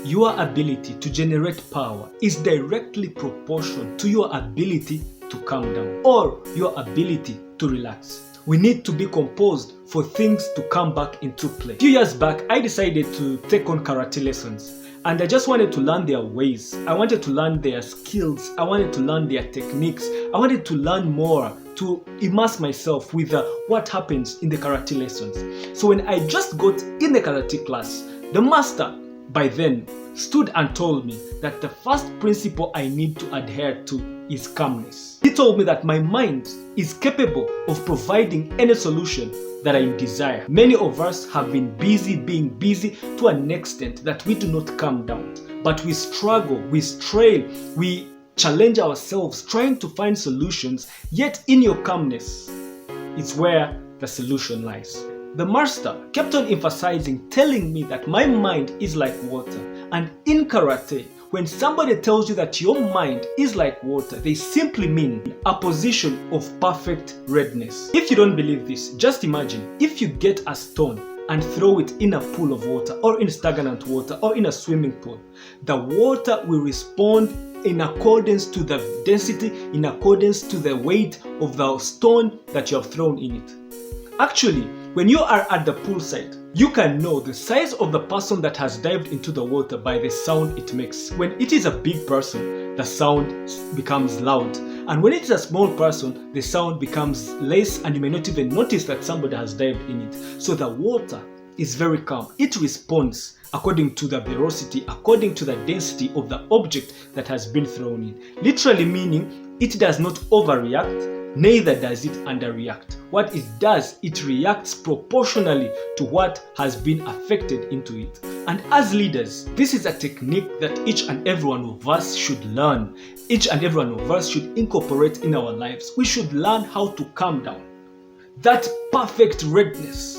Your ability to generate power is directly proportional to your ability to calm down or your ability to relax. We need to be composed for things to come back into play. A few years back, I decided to take on karate lessons. And I just wanted to learn their ways. I wanted to learn their skills. I wanted to learn their techniques. I wanted to learn more, to immerse myself with what happens in the karate lessons. So when I just got in the karate class, the master by then stood and told me that the first principle I need to adhere to is calmness. He told me that my mind is capable of providing any solution that I desire. Many of us have been being busy to an extent that we do not calm down. But we struggle, we strain, we challenge ourselves trying to find solutions, yet in your calmness is where the solution lies. The master kept on emphasizing, telling me that my mind is like water. And in karate, when somebody tells you that your mind is like water, they simply mean a position of perfect readiness. If you don't believe this, just imagine if you get a stone and throw it in a pool of water or in stagnant water or in a swimming pool. The water will respond in accordance to the density, in accordance to the weight of the stone that you have thrown in it. Actually, when you are at the poolside, you can know the size of the person that has dived into the water by the sound it makes. When it is a big person, the sound becomes loud. And when it is a small person, the sound becomes less and you may not even notice that somebody has dived in it. So the water is very calm. It responds according to the velocity, according to the density of the object that has been thrown in. Literally meaning it does not overreact, neither does it underreact. What it does, it reacts proportionally to what has been affected into it. And as leaders, this is a technique that each and every one of us should learn. Each and every one of us should incorporate in our lives. We should learn how to calm down. That perfect readiness,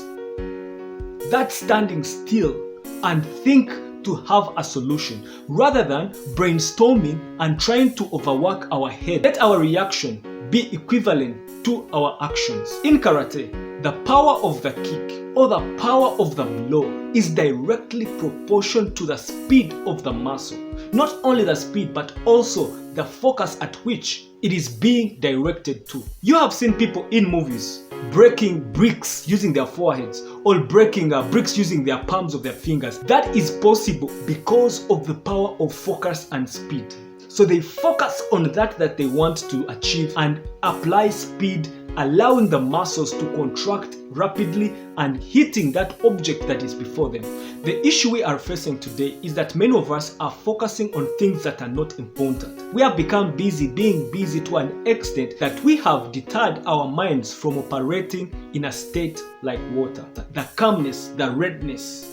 that standing still and think to have a solution rather than brainstorming and trying to overwork our head. Let our reaction be equivalent to our actions. In karate, the power of the kick or the power of the blow is directly proportional to the speed of the muscle. Not only the speed, but also the focus at which it is being directed to. You have seen people in movies breaking bricks using their foreheads or breaking bricks using their palms of their fingers. That is possible because of the power of focus and speed. So they focus on that they want to achieve and apply speed, allowing the muscles to contract rapidly and hitting that object that is before them. The issue we are facing today is that many of us are focusing on things that are not important. We have become being busy to an extent that we have deterred our minds from operating in a state like water. The calmness, the readiness,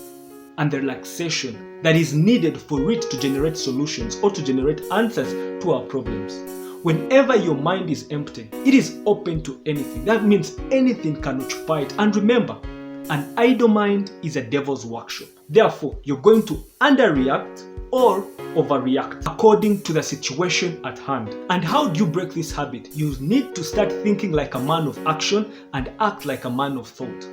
and the relaxation that is needed for it to generate solutions or to generate answers to our problems. Whenever your mind is empty, it is open to anything. That means anything can occupy it. And remember, an idle mind is a devil's workshop. Therefore, you're going to underreact or overreact according to the situation at hand. And how do you break this habit? You need to start thinking like a man of action and act like a man of thought.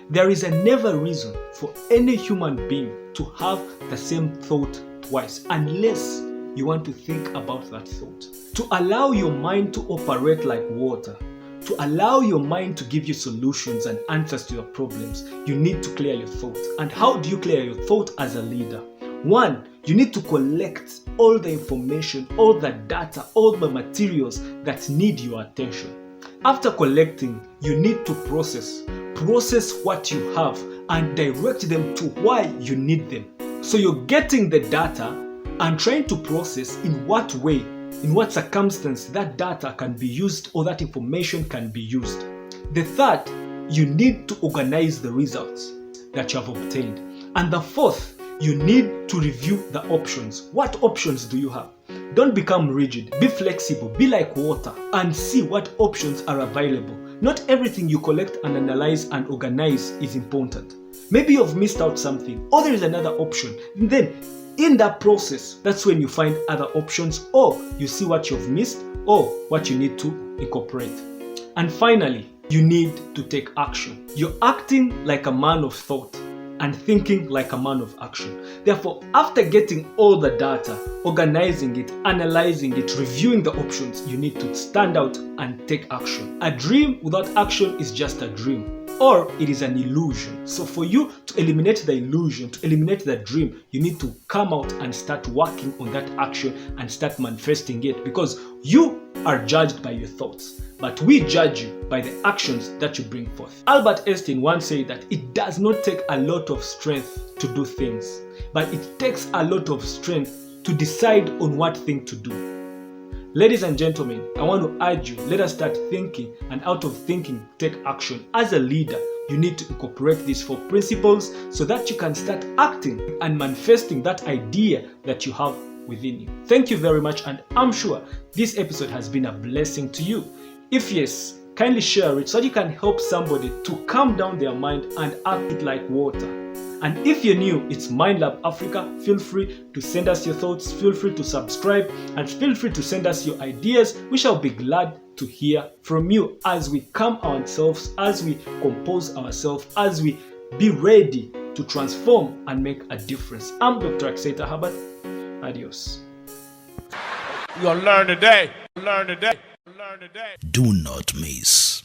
There is a never reason for any human being to have the same thought twice unless you want to think about that thought. To allow your mind to operate like water, to allow your mind to give you solutions and answers to your problems, you need to clear your thought. And how do you clear your thought as a leader? One, you need to collect all the information, all the data, all the materials that need your attention. After collecting, you need to process what you have and direct them to why you need them. So you're getting the data and trying to process in what way, in what circumstance that data can be used or that information can be used. The third, you need to organize the results that you have obtained. And the fourth, you need to review the options. What options do you have? Don't become rigid, be flexible, be like water and see what options are available. Not everything you collect and analyze and organize is important. Maybe you've missed out something or there is another option. And then in that process, that's when you find other options or you see what you've missed or what you need to incorporate. And finally, you need to take action. You're acting like a man of thought and thinking like a man of action. Therefore, after getting all the data, organizing it, analyzing it, reviewing the options, you need to stand out and take action. A dream without action is just a dream, or it is an illusion. So for you to eliminate the illusion, to eliminate the dream, you need to come out and start working on that action and start manifesting it, because you are judged by your thoughts, but we judge you by the actions that you bring forth. Albert Einstein once said that it does not take a lot of strength to do things, but it takes a lot of strength to decide on what thing to do. Ladies and gentlemen, I want to urge you, let us start thinking, and out of thinking, take action. As a leader, you need to incorporate these 4 principles so that you can start acting and manifesting that idea that you have within you. Thank you very much, and I'm sure this episode has been a blessing to you. If yes, kindly share it so that you can help somebody to calm down their mind and act it like water. And if you're new, it's Mind Lab Africa. Feel free to send us your thoughts, feel free to subscribe, and feel free to send us your ideas. We shall be glad to hear from you as we calm ourselves, as we compose ourselves, as we be ready to transform and make a difference. I'm Dr. Rwakiseta Herbert. Adios. You're gonna learn today. Learn today. Learn today. Do not miss